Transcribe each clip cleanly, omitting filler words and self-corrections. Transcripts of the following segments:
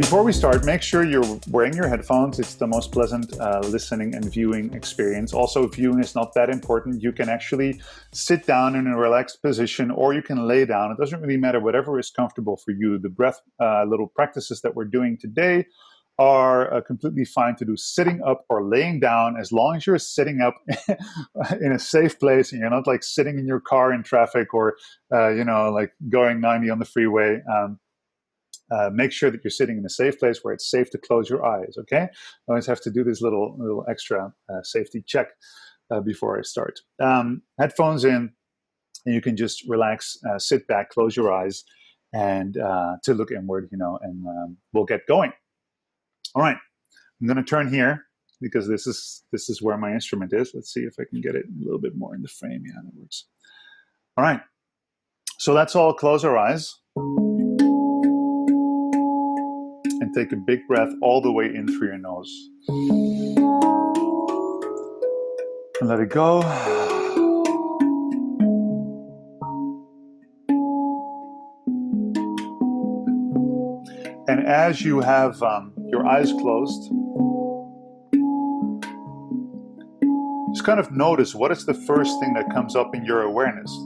Before we start, make sure you're wearing your headphones. It's the most pleasant listening and viewing experience. Also, viewing is not that important. You can actually sit down in a relaxed position, or you can lay down. It doesn't really matter, whatever is comfortable for you. The breath little practices that we're doing today are completely fine to do sitting up or laying down, as long as you're sitting up in a safe place and you're not like sitting in your car in traffic or like going 90 on the freeway. Make sure that you're sitting in a safe place where it's safe to close your eyes, okay? I always have to do this little extra safety check before I start. Headphones in, and you can just relax, sit back, close your eyes, and to look inward, and we'll get going. All right, I'm gonna turn here because this is where my instrument is. Let's see if I can get it a little bit more in the frame. Yeah, that works. All right, so let's all close our eyes. And take a big breath all the way in through your nose. And let it go. And as you have your eyes closed, just kind of notice what is the first thing that comes up in your awareness.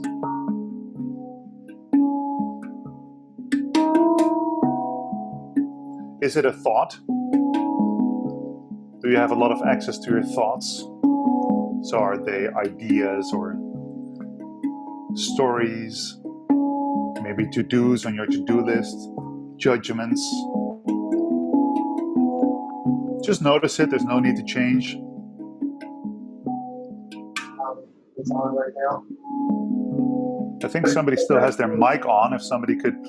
Is it a thought? Do you have a lot of access to your thoughts? So are they ideas or stories, maybe to-dos on your to-do list, judgments? Just notice it, there's no need to change. It's on right now. I think somebody still has their mic on. If everybody could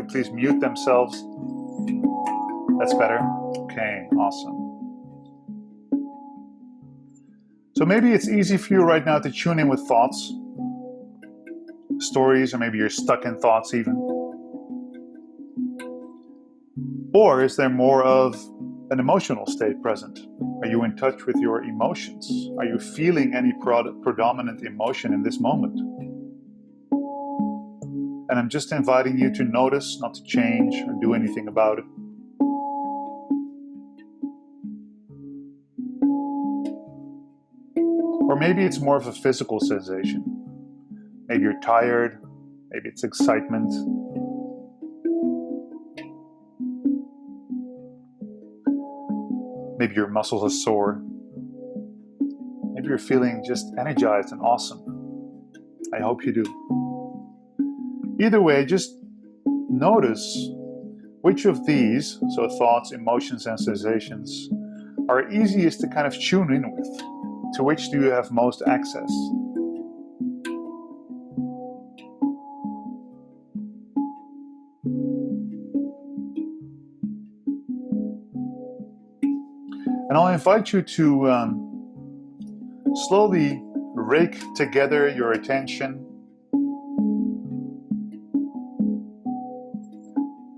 please mute themselves. That's better. Okay, awesome. So maybe it's easy for you right now to tune in with thoughts, stories, or maybe you're stuck in thoughts even. Or is there more of an emotional state present? Are you in touch with your emotions? Are you feeling any predominant emotion in this moment? And I'm just inviting you to notice, not to change or do anything about it. Or maybe it's more of a physical sensation. Maybe you're tired, maybe it's excitement. Maybe your muscles are sore. Maybe you're feeling just energized and awesome. I hope you do. Either way, just notice which of these, so thoughts, emotions, and sensations, are easiest to kind of tune in with. To which do you have most access? And I'll invite you to slowly rake together your attention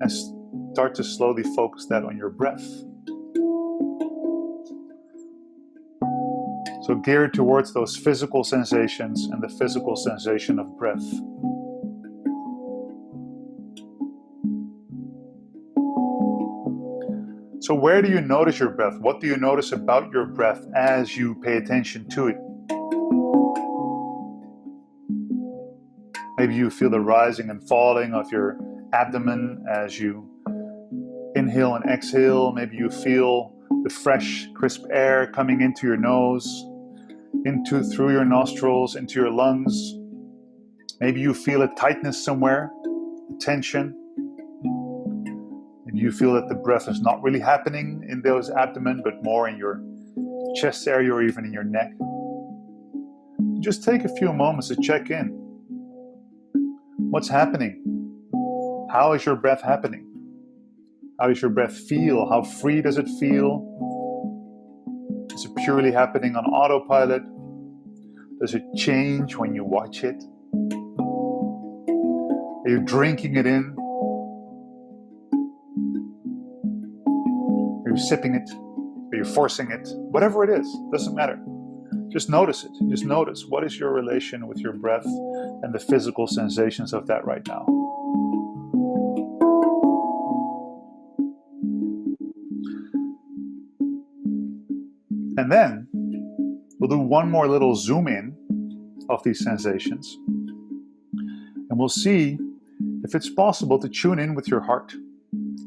and start to slowly focus that on your breath. So geared towards those physical sensations and the physical sensation of breath. So where do you notice your breath? What do you notice about your breath as you pay attention to it? Maybe you feel the rising and falling of your abdomen as you inhale and exhale. Maybe you feel the fresh, crisp air coming into your nose, through your nostrils, into your lungs. Maybe you feel a tightness somewhere, a tension. Maybe you feel that the breath is not really happening in those abdomen, but more in your chest area or even in your neck. Just take a few moments to check in. What's happening? How is your breath happening? How does your breath feel? How free does it feel? Is it purely happening on autopilot? Does it change when you watch it? Are you drinking it in? Are you sipping it? Are you forcing it? Whatever it is, doesn't matter. Just notice it. Just notice what is your relation with your breath and the physical sensations of that right now. And then we'll do one more little zoom in of these sensations. And we'll see if it's possible to tune in with your heart,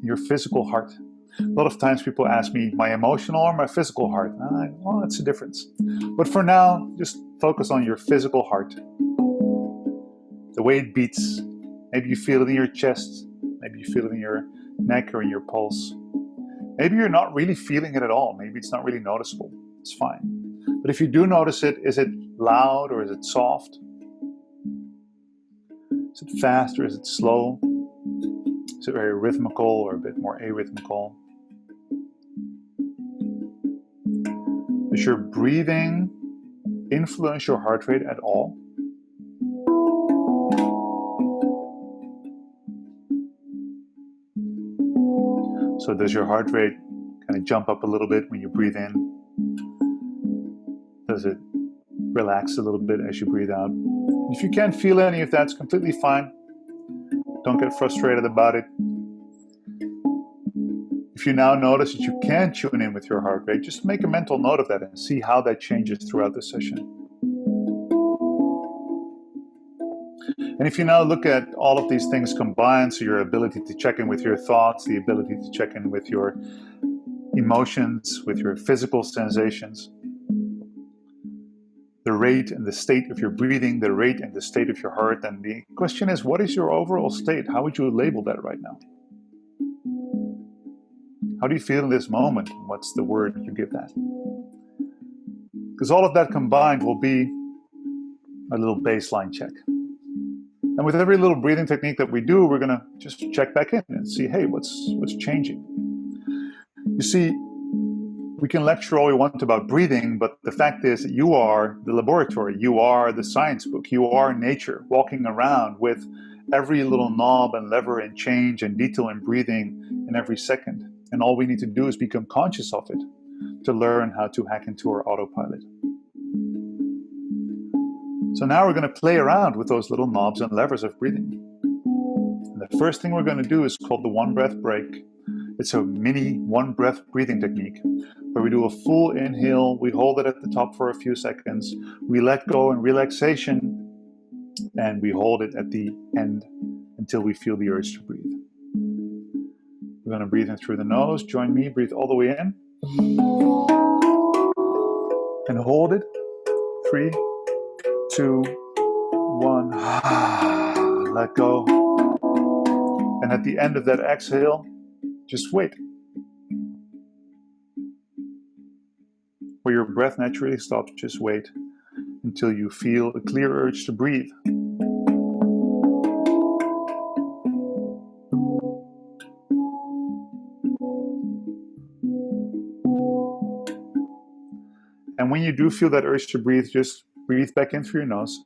your physical heart. A lot of times people ask me, my emotional or my physical heart? Well, that's a difference. But for now, just focus on your physical heart. The way it beats. Maybe you feel it in your chest. Maybe you feel it in your neck or in your pulse. Maybe you're not really feeling it at all. Maybe it's not really noticeable. It's fine. But if you do notice it, is it loud or is it soft? Is it fast or is it slow? Is it very rhythmical or a bit more arrhythmical? Does your breathing influence your heart rate at all? So does your heart rate kind of jump up a little bit when you breathe in? Does it relax a little bit as you breathe out? If you can't feel any of that, it's completely fine. Don't get frustrated about it. If you now notice that you can tune in with your heart rate, just make a mental note of that and see how that changes throughout the session. And if you now look at all of these things combined, so your ability to check in with your thoughts, the ability to check in with your emotions, with your physical sensations, the rate and the state of your breathing, the rate and the state of your heart, and the question is, what is your overall state? How would you label that right now? How do you feel in this moment? What's the word you give that? Because all of that combined will be a little baseline check. And with every little breathing technique that we do, we're going to just check back in and see, hey, what's changing? You see, we can lecture all we want about breathing, but the fact is that you are the laboratory, you are the science book, you are nature, walking around with every little knob and lever and change and detail in breathing in every second. And all we need to do is become conscious of it to learn how to hack into our autopilot. So now we're going to play around with those little knobs and levers of breathing. And the first thing we're going to do is called the one breath break. It's a mini one breath breathing technique where we do a full inhale, we hold it at the top for a few seconds, we let go in relaxation, and we hold it at the end until we feel the urge to breathe. We're going to breathe in through the nose. Join me. Breathe all the way in. And hold it. 3, 2, 1. Let go. And at the end of that exhale, just wait. Where your breath naturally stops, just wait until you feel a clear urge to breathe. And when you do feel that urge to breathe, just breathe back in through your nose.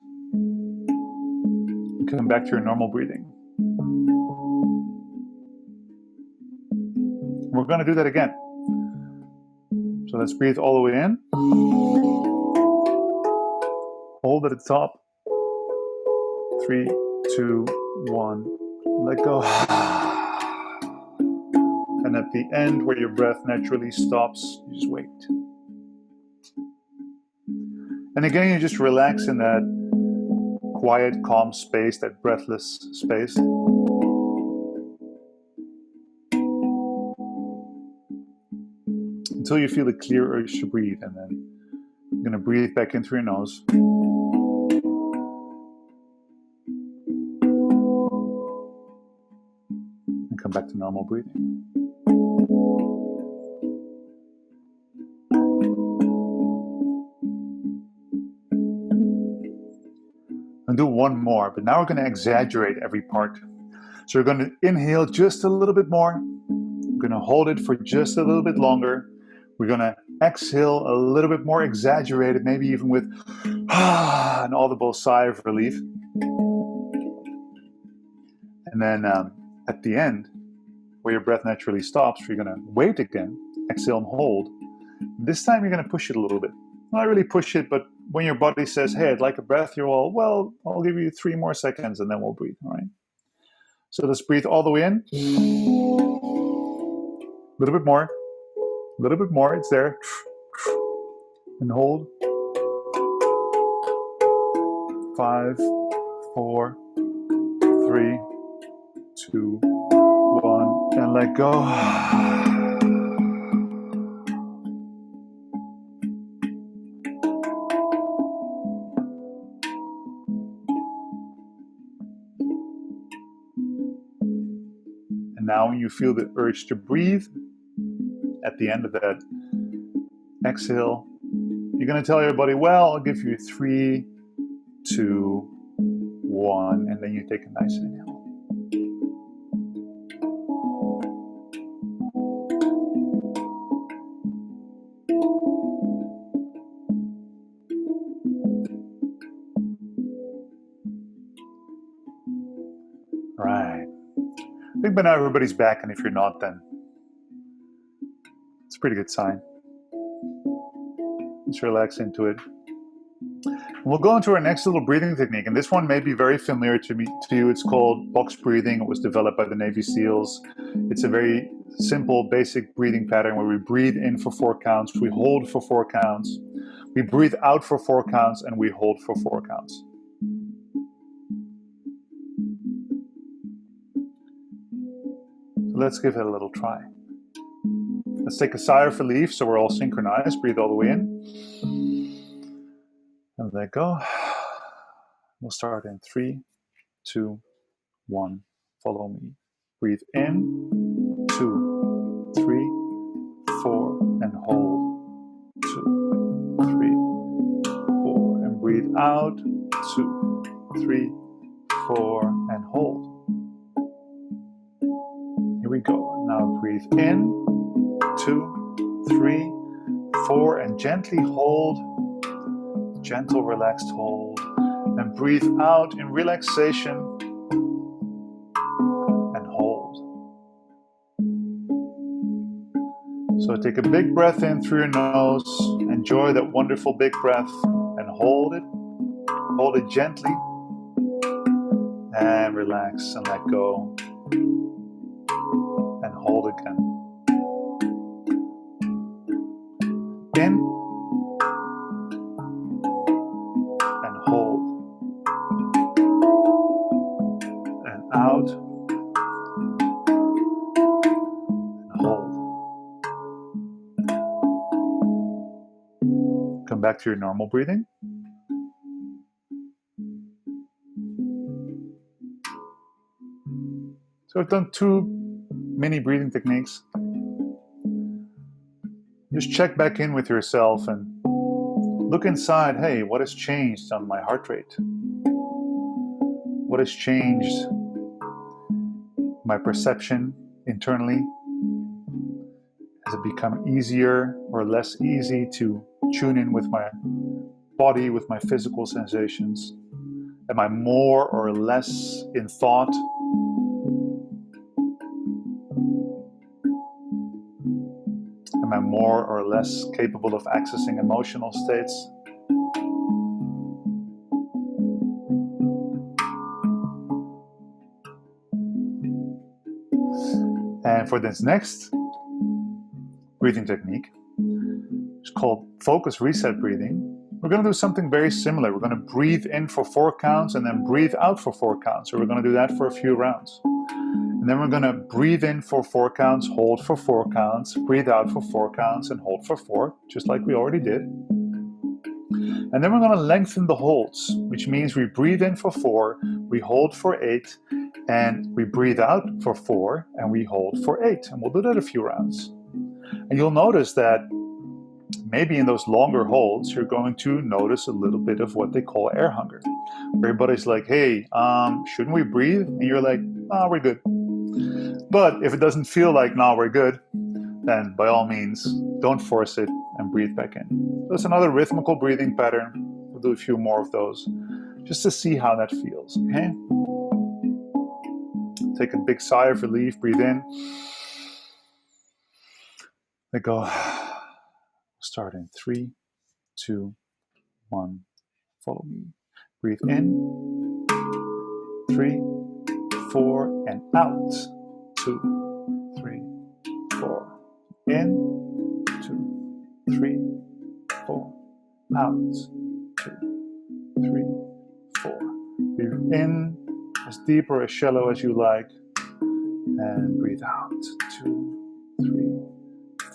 And come back to your normal breathing. We're going to do that again. So let's breathe all the way in. Hold at the top. 3, 2, 1. Let go. And at the end, where your breath naturally stops, you just wait. And again, you just relax in that quiet, calm space, that breathless space. Until you feel a clear urge to breathe. And then you're going to breathe back in through your nose. And come back to normal breathing. And do one more, but now we're going to exaggerate every part. So we're going to inhale just a little bit more. We're going to hold it for just a little bit longer. We're going to exhale a little bit more exaggerated, maybe even with an audible sigh of relief. And then at the end, where your breath naturally stops, you're going to wait again, exhale and hold. This time you're going to push it a little bit. Not really push it, but when your body says, hey, I'd like a breath, you're all, well, I'll give you 3 more seconds and then we'll breathe, all right? So let's breathe all the way in. A little bit more, it's there. and hold. 5, 4, 3, 2, 1, and let go. And now when you feel the urge to breathe, at the end of that exhale, you're going to tell your body, well, I'll give you 3, 2, 1, and then you take a nice inhale. Right. I think by now everybody's back, and if you're not, then it's a pretty good sign. Just relax into it. We'll go into our next little breathing technique, and this one may be very familiar to you. It's called box breathing. It was developed by the Navy SEALs. It's a very simple, basic breathing pattern where we breathe in for 4 counts, we hold for 4 counts, we breathe out for 4 counts, and we hold for 4 counts. So let's give it a little try. Let's take a sigh of relief so we're all synchronized. Breathe all the way in. And let go. We'll start in 3, 2, 1. Follow me. Breathe in. 2, 3, 4, and hold. 2, 3, 4, and breathe out. 2, 3, 4, and hold. Here we go. Now breathe in. 2, 3, 4, and gently hold. Gentle, relaxed hold. And breathe out in relaxation and hold. So take a big breath in through your nose. Enjoy that wonderful big breath and hold it. Hold it gently and relax and let go. And hold again. In and hold. And out and hold. Come back to your normal breathing. So I've done 2 mini breathing techniques. Just check back in with yourself and look inside. Hey, what has changed on my heart rate? What has changed my perception internally? Has it become easier or less easy to tune in with my body, with my physical sensations? Am I more or less in thought? Am I more or less capable of accessing emotional states? And for this next breathing technique, it's called focus reset breathing. We're going to do something very similar. We're going to breathe in for 4 counts and then breathe out for 4 counts. So we're going to do that for a few rounds. And then we're going to breathe in for 4 counts, hold for 4 counts, breathe out for 4 counts, and hold for 4, just like we already did. And then we're going to lengthen the holds, which means we breathe in for 4, we hold for 8, and we breathe out for 4, and we hold for 8. And we'll do that a few rounds. And you'll notice that maybe in those longer holds, you're going to notice a little bit of what they call air hunger. Everybody's like, hey, shouldn't we breathe? And you're like, oh, we're good. But if it doesn't feel like, no, we're good, then by all means, don't force it and breathe back in. So it's another rhythmical breathing pattern. We'll do a few more of those just to see how that feels, okay? Take a big sigh of relief, breathe in. Let go. Start in 3, 2, 1. Follow me. Breathe in. 3, 4, and out. 2, 3, 4. In. 2, 3, 4. out. 2, 3, 4. Breathe in as deep or as shallow as you like. And breathe out. 2, 3,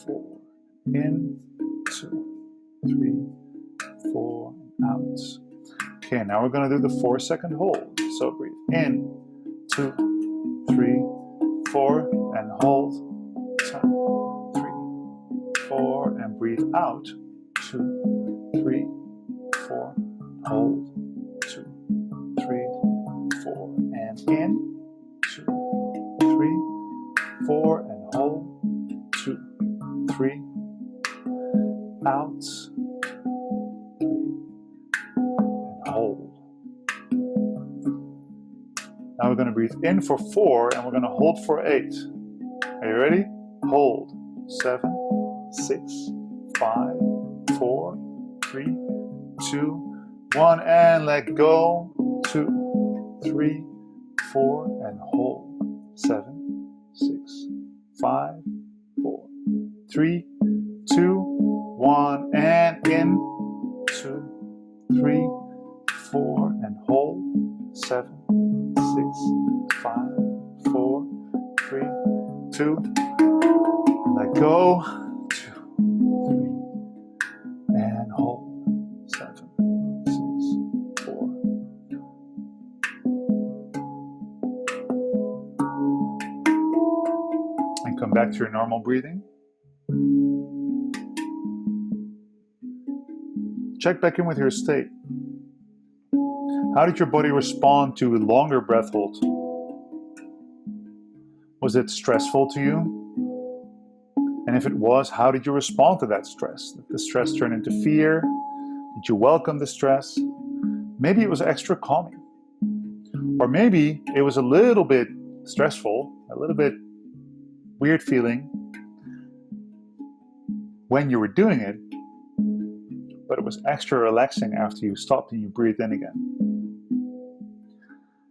4. In. 2, 3, 4. Out. Okay, now we're going to do the 4-second hold. So breathe in. 2, 3, 4. And hold. 2, 3, 4. And breathe out. 2, 3, 4. Hold. 2, 3, 4. And in. 2, 3, 4. And hold. 2, 3. Out. 3. And hold. Now we're going to breathe in for 4 and we're going to hold for 8. Are you ready? Hold. 7, 6, 5, 4, 3, 2, 1, and let go. 2, 3, 4, and hold. 7, 6, 5, 4, 3, 2, 1, and in. 2, 3, 4, and hold. 7, 6, 5, 4, 3, 2, and let go. 2, 3, and hold. 7, 6, 4. And come back to your normal breathing. Check back in with your state. How did your body respond to a longer breath hold? Was it stressful to you? And if it was, how did you respond to that stress? Did the stress turn into fear? Did you welcome the stress? Maybe it was extra calming. Or maybe it was a little bit stressful, a little bit weird feeling when you were doing it, but it was extra relaxing after you stopped and you breathed in again.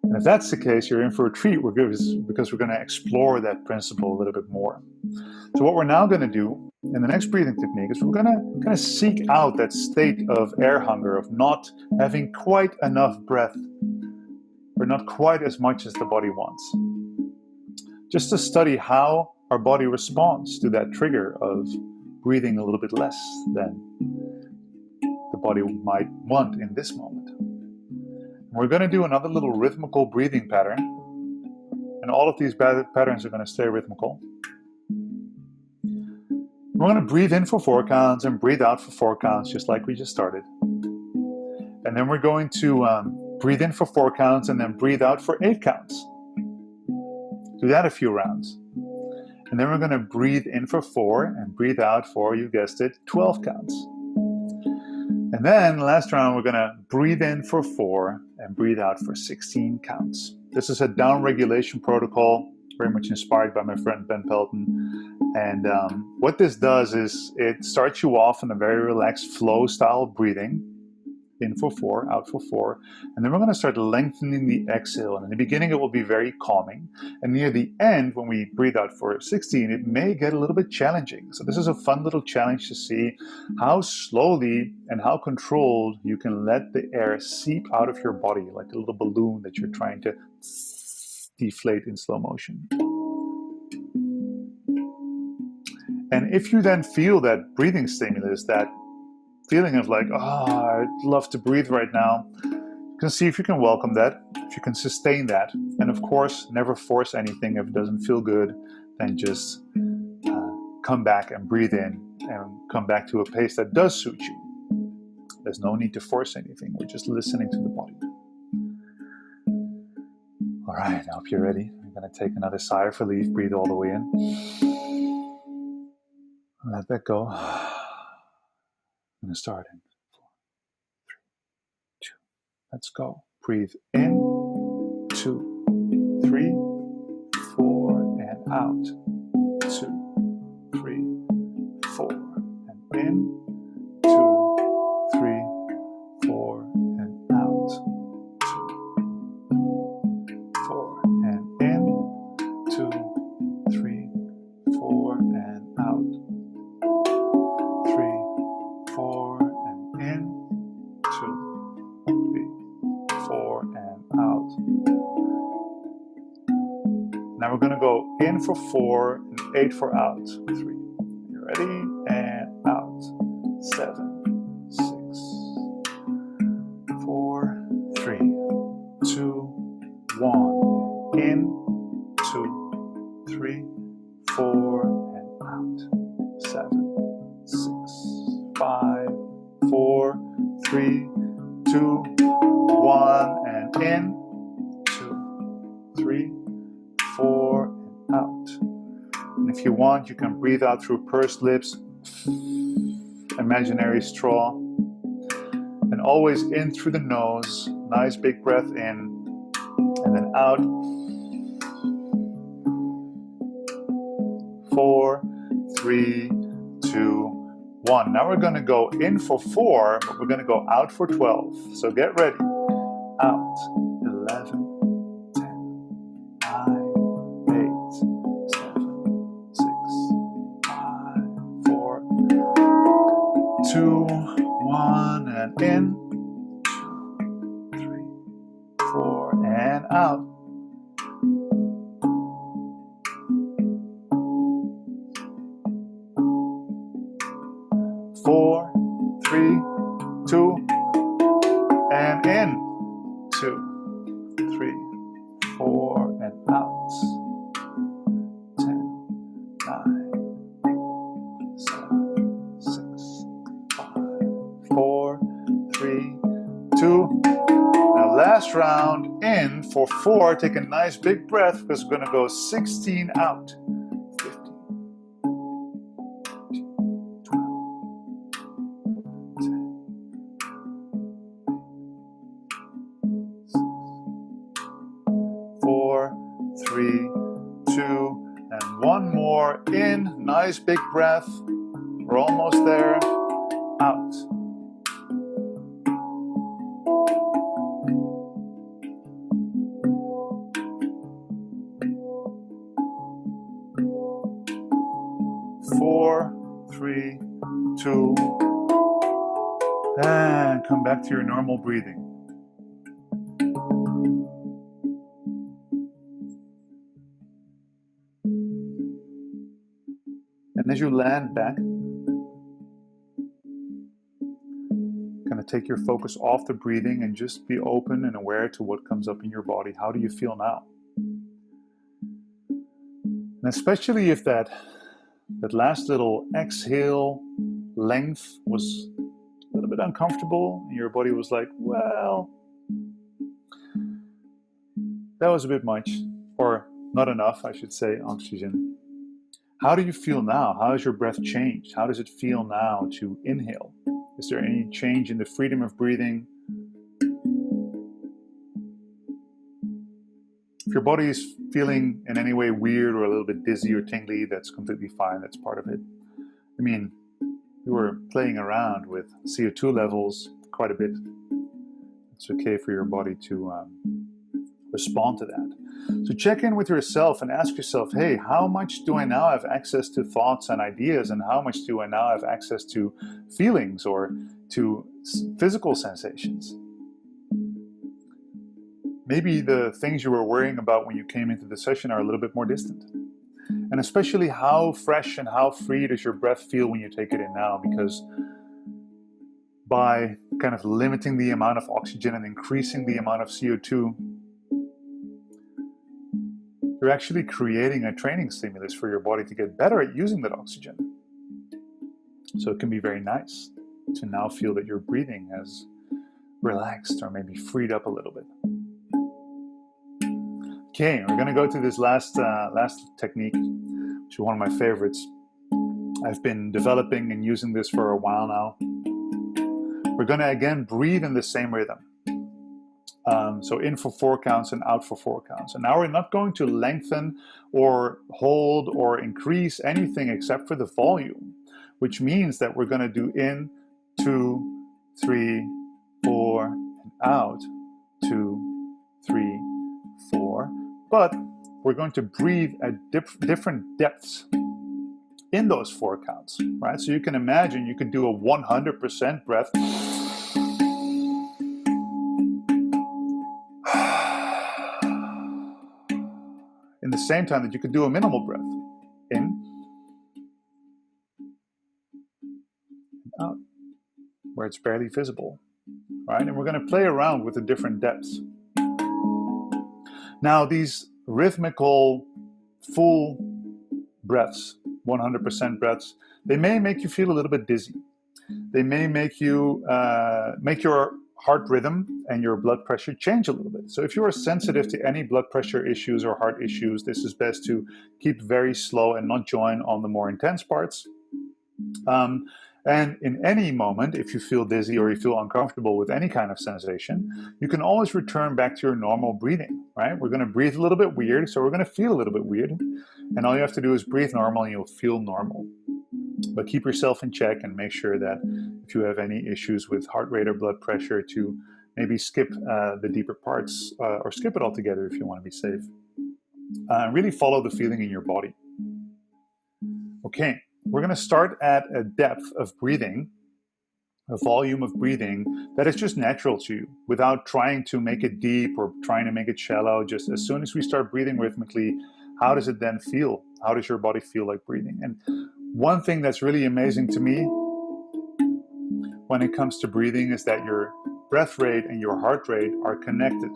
And if that's the case, you're in for a treat because we're going to explore that principle a little bit more. So what we're now going to do in the next breathing technique is we're going to kind of seek out that state of air hunger, of not having quite enough breath, or not quite as much as the body wants. Just to study how our body responds to that trigger of breathing a little bit less than the body might want in this moment. We're going to do another little rhythmical breathing pattern, and all of these patterns are going to stay rhythmical. We're going to breathe in for 4 counts and breathe out for 4 counts, just like we just started. And then we're going to breathe in for 4 counts and then breathe out for 8 counts. Do that a few rounds. And then we're going to breathe in for 4 and breathe out for, you guessed it, 12 counts. And then last round, we're going to breathe in for 4 and breathe out for 16 counts. This is a down regulation protocol, very much inspired by my friend Ben Pelton. And what this does is it starts you off in a very relaxed flow style breathing. In for 4, out for 4. And then we're going to start lengthening the exhale. And in the beginning, it will be very calming. And near the end, when we breathe out for 16, it may get a little bit challenging. So this is a fun little challenge to see how slowly and how controlled you can let the air seep out of your body, like a little balloon that you're trying to deflate in slow motion. And if you then feel that breathing stimulus, that feeling of like, I'd love to breathe right now, you can see if you can welcome that, if you can sustain that. And of course, never force anything. If it doesn't feel good, then just come back and breathe in and come back to a pace that does suit you. There's no need to force anything. We're just listening to the body. All right, I hope you're ready. I'm going to take another sigh of relief. Breathe all the way in. Let that go. I'm going to start in 4, 3, 2. Let's go. Breathe in, 2, 3, 4, and out. 2, 3, 4, and in. 2, 3, 4, and out. 2, 4, and in. 2, 3, 4, and out. 3, 4, and in. Now we're going to go in for 4 and 8 for out. 3. You ready? And out. 7, 6, 4, 3, 2, 1. In, 2, 3, 4, and out. 7, 6, 5, 4, 3, 2, 1, and in, 2, 3, 4, and out. And if you want, you can breathe out through pursed lips, imaginary straw, and always in through the nose. Nice big breath in, and then out. 4, 3, 2, 1. Now we're going to go in for 4, but we're going to go out for 12. So get ready. Out. 11, 10, 9, 8, 7, 6, 5, 4, 2, 1, and in. 2, 3, 4, and out. 4, 3, 2, and in. 2, 3, 4, and out. 10, 9, 7, 6, 5, 4, 3, 2. Now last round in for 4. Take a nice big breath because we're going to go 16 out. 15, 4, 3, 2, and one more in. Nice big breath. We're almost there. Out. 4, 3, 2, and come back to your normal breathing. And as you land back, kind of take your focus off the breathing and just be open and aware to what comes up in your body. How do you feel now? And especially if that last little exhale length was a little bit uncomfortable and your body was like, well, that was a bit much, or not enough, I should say, oxygen. How do you feel now? How has your breath changed? How does it feel now to inhale? Is there any change in the freedom of breathing? If your body is feeling in any way weird or a little bit dizzy or tingly, that's completely fine. That's part of it. I mean, we were playing around with CO2 levels quite a bit. It's okay for your body to respond to that. So check in with yourself and ask yourself, hey, how much do I now have access to thoughts and ideas, and how much do I now have access to feelings or to physical sensations? Maybe the things you were worrying about when you came into the session are a little bit more distant. And especially how fresh and how free does your breath feel when you take it in now? Because by kind of limiting the amount of oxygen and increasing the amount of CO2, you're actually creating a training stimulus for your body to get better at using that oxygen. So it can be very nice to now feel that your breathing has relaxed or maybe freed up a little bit. Okay, we're going to go to this last technique, which is one of my favorites. I've been developing and using this for a while now. We're going to again breathe in the same rhythm. So in for 4 counts and out for 4 counts. And now we're not going to lengthen or hold or increase anything except for the volume, which means that we're going to do in, 2, 3, 4, and out, 2, 3, 4. But we're going to breathe at different depths in those 4 counts, right? So you can imagine you could do a 100% breath in the same time that you could do a minimal breath. In, and out, where it's barely visible, right? And we're going to play around with the different depths. Now, these rhythmical, full breaths, 100% breaths, they may make you feel a little bit dizzy. They may make you make your heart rhythm and your blood pressure change a little bit. So if you are sensitive to any blood pressure issues or heart issues, this is best to keep very slow and not join on the more intense parts. And in any moment, if you feel dizzy or you feel uncomfortable with any kind of sensation, you can always return back to your normal breathing, right? We're going to breathe a little bit weird, so we're going to feel a little bit weird. And all you have to do is breathe normal and you'll feel normal. But keep yourself in check and make sure that if you have any issues with heart rate or blood pressure, to maybe skip the deeper parts or skip it altogether if you want to be safe. Really follow the feeling in your body. Okay. We're going to start at a depth of breathing, a volume of breathing that is just natural to you, without trying to make it deep or trying to make it shallow. Just as soon as we start breathing rhythmically, how does it then feel? How does your body feel like breathing? And one thing that's really amazing to me when it comes to breathing is that your breath rate and your heart rate are connected.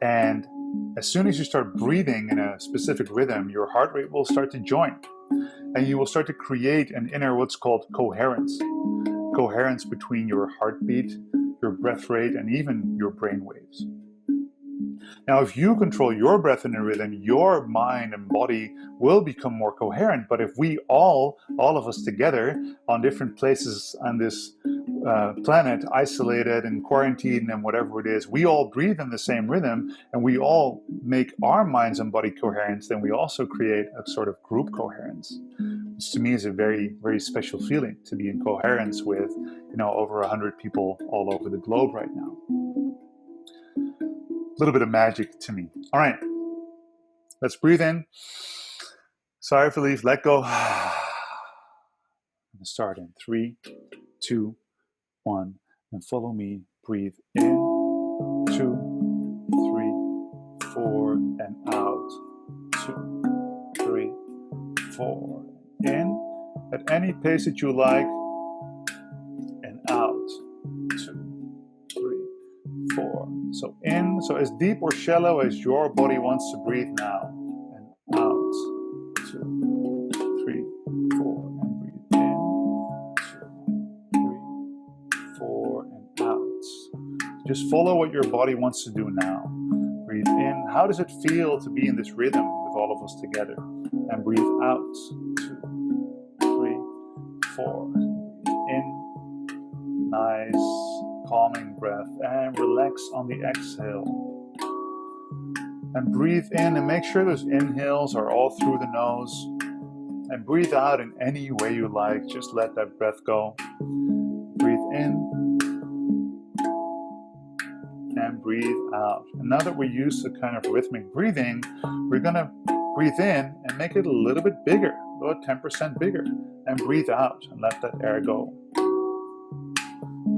And as soon as you start breathing in a specific rhythm, your heart rate will start to join. And you will start to create an inner what's called coherence. Coherence between your heartbeat, your breath rate, and even your brain waves. Now, if you control your breath in a rhythm, your mind and body will become more coherent. But if we all of us together on different places on this planet, isolated and quarantined and whatever it is, we all breathe in the same rhythm and we all make our minds and body coherent, then we also create a sort of group coherence, which to me is a very, very special feeling, to be in coherence with, over 100 people all over the globe right now. A little bit of magic to me. All right, let's breathe in. Sigh of relief, let go. And start in 3, 2, 1, and follow me. Breathe in, 2, 3, 4, and out. 2, 3, 4. In at any pace that you like, and out. 2, 3, 4. So in, so as deep or shallow as your body wants to breathe now, and out. 2, 3, 4, and breathe in. 2, 3, 4, and out. Just follow what your body wants to do now. Breathe in. How does it feel to be in this rhythm with all of us together? And breathe out. 2, 3, 4. In. Nice, calming breath. And relax on the exhale. And breathe in and make sure those inhales are all through the nose. And breathe out in any way you like. Just let that breath go. Breathe in. And breathe out. And now that we're used to kind of rhythmic breathing, we're going to breathe in and make it a little bit bigger, about 10% bigger. And breathe out and let that air go.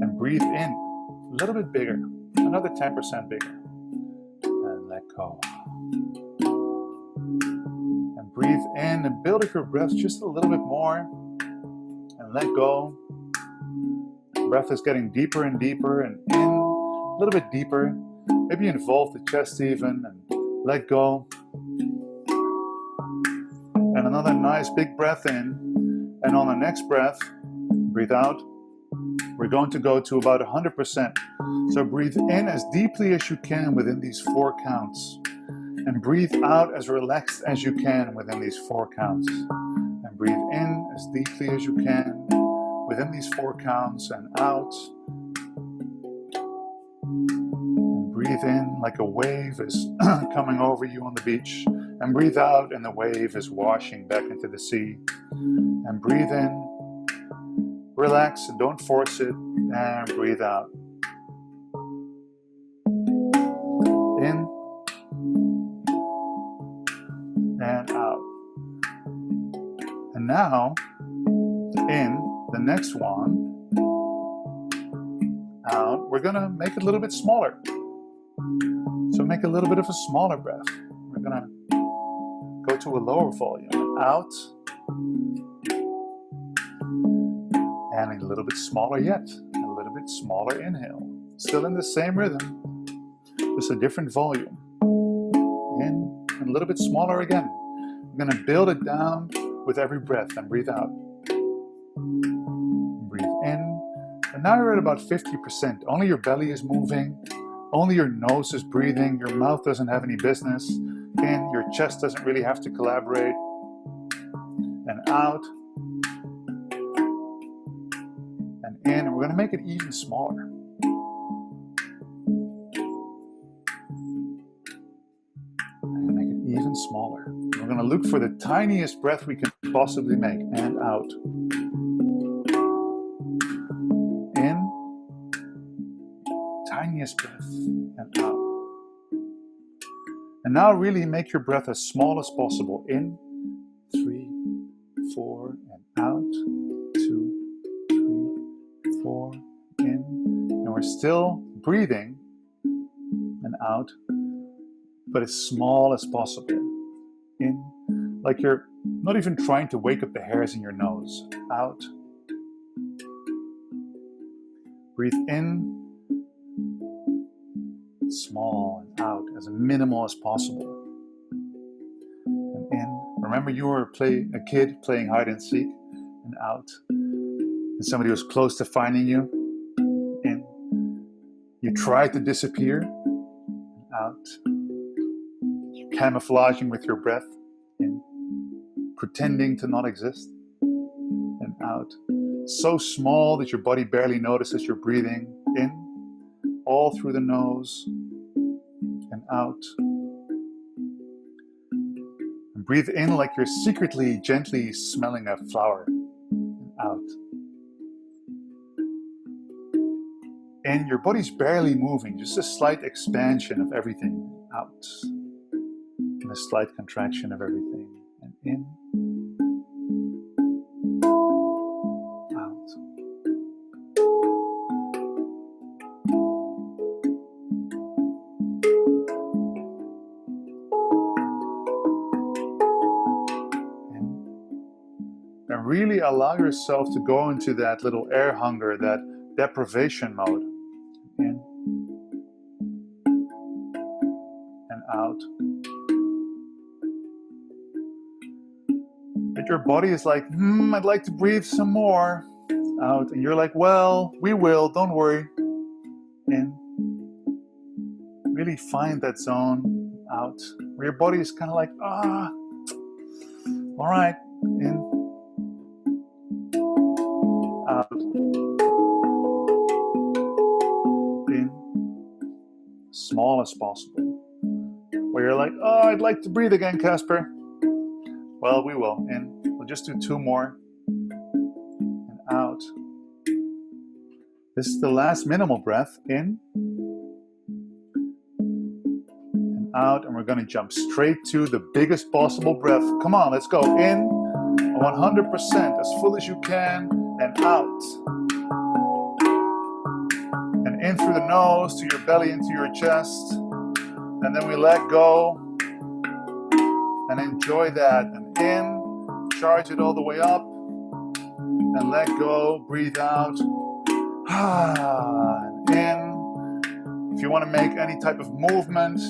And breathe in a little bit bigger, another 10% bigger. And let go. And breathe in and build up your breath just a little bit more. And let go. Breath is getting deeper and deeper, and in a little bit deeper. Maybe involve the chest even, and let go. And another nice big breath in. And on the next breath, breathe out. We're going to go to about 100%. So breathe in as deeply as you can within these 4 counts. And breathe out as relaxed as you can within these 4 counts. And breathe in as deeply as you can within these 4 counts, and out. And breathe in like a wave is coming over you on the beach. And breathe out and the wave is washing back into the sea. And breathe in. Relax and don't force it, and breathe out. In and out. And now, in the next one, we're going to make it a little bit smaller. So make a little bit of a smaller breath. We're gonna go to a lower volume. Out. And a little bit smaller yet. A little bit smaller inhale. Still in the same rhythm, just a different volume. In, and a little bit smaller again. We're gonna build it down with every breath and breathe out. Breathe in. And now you're at about 50%. Only your belly is moving. Only your nose is breathing. Your mouth doesn't have any business. In, your chest doesn't really have to collaborate. And out. And in. And we're going to make it even smaller. And make it even smaller. We're going to look for the tiniest breath we can possibly make. And out. In. Tiniest breath. And out. And now really make your breath as small as possible. In. 3, 4, and out. 2, 3, 4, in. And we're still breathing and out, but as small as possible. In, like you're not even trying to wake up the hairs in your nose. Out. Breathe in, small, and out, as minimal as possible. And in. Remember you were a kid playing hide and seek, and out. And somebody was close to finding you. In. You tried to disappear. And out. You're camouflaging with your breath. In. Pretending to not exist. And out. So small that your body barely notices you're breathing. In. All through the nose. And out. And breathe in like you're secretly, gently smelling a flower. And out. And your body's barely moving, just a slight expansion of everything. Out. And a slight contraction of everything. And in. Out. And really allow yourself to go into that little air hunger, that deprivation mode. In and out. But your body is like, I'd like to breathe some more. Out. And you're like, well, we will, don't worry. In. Really find that zone. Out. Where your body is kind of like, all right. In. Out. In. Small as possible. Where you're like, I'd like to breathe again, Kasper. Well, we will. In. We'll just do 2 more. And out. This is the last minimal breath. In. And out. And we're going to jump straight to the biggest possible breath. Come on, let's go. In. 100%, as full as you can. And out. And in through the nose, to your belly, into your chest. And then we let go. And enjoy that. And in, charge it all the way up. And let go, breathe out. And in. If you want to make any type of movement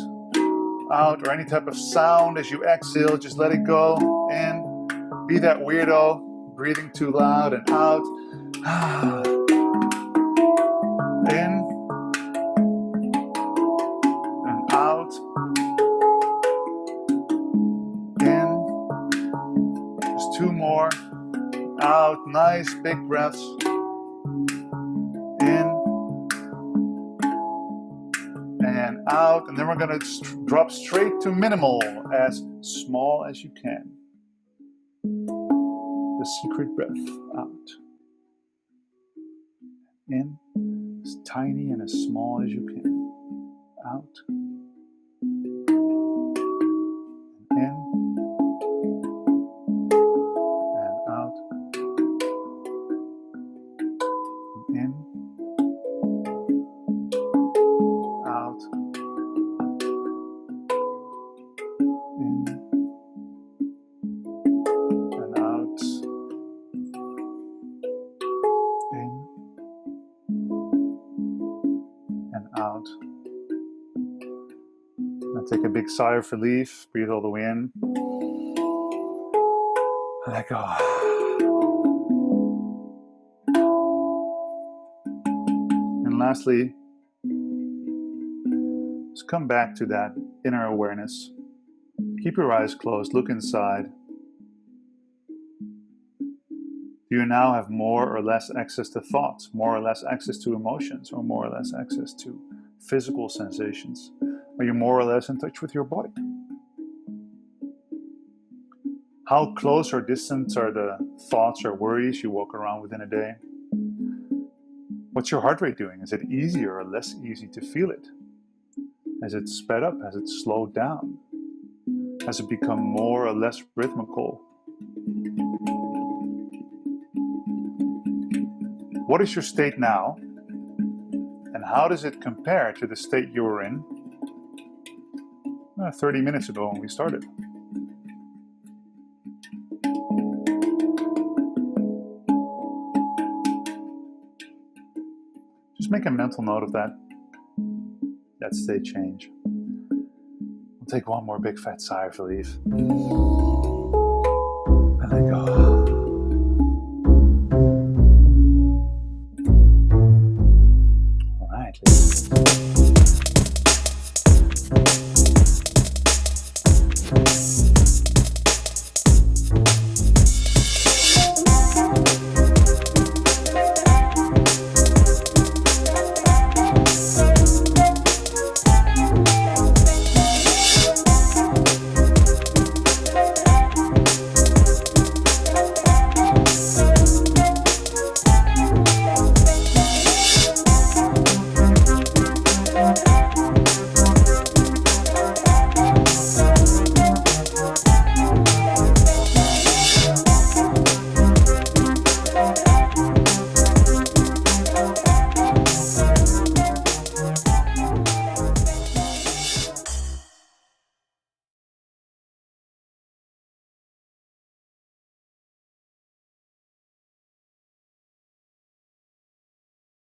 out or any type of sound as you exhale, just let it go. In. Be that weirdo, breathing too loud, and out. In. And out. In. Just 2 more. Out. Nice big breaths. In. And out. And then we're going to drop straight to minimal, as small as you can. The secret breath. Out. In. As tiny and as small as you can. Out. In. And out. In. Out. Take a big sigh of relief. Breathe all the way in. Let go. And lastly, just come back to that inner awareness. Keep your eyes closed. Look inside. Do you now have more or less access to thoughts, more or less access to emotions, or more or less access to physical sensations? Are you more or less in touch with your body? How close or distant are the thoughts or worries you walk around with in a day? What's your heart rate doing? Is it easier or less easy to feel it? Has it sped up? Has it slowed down? Has it become more or less rhythmical? What is your state now? And how does it compare to the state you were in 30 minutes ago when we started? Just make a mental note of that state change. We'll take one more big fat sigh of relief. And let go. All right, ladies.